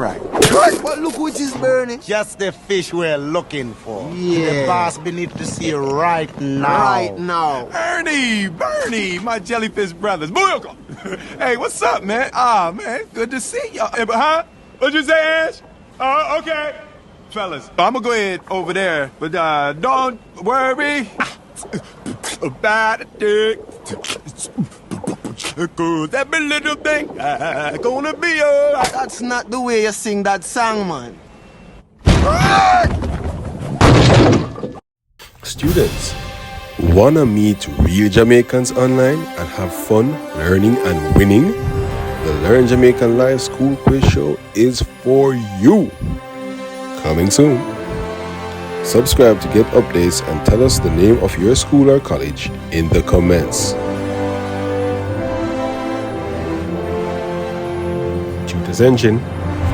Right. But look which is burning. Just the fish we're looking for. Yeah. The boss beneath the sea right now. Right now. Ernie, Bernie, my jellyfish brothers. Welcome. Hey, what's up, man? Man, good to see y'all. Huh? What'd you say, Ash? Okay. Fellas, I'm gonna go ahead over there, but don't worry about it. Cause every little thing gonna be alright. That's not the way you sing that song, man. Students, wanna meet real Jamaicans online and have fun learning and winning? The Learn Jamaican Live School Quiz Show is for you. Coming soon. Subscribe to get updates and tell us the name of your school or college in the comments. Tutors Engine.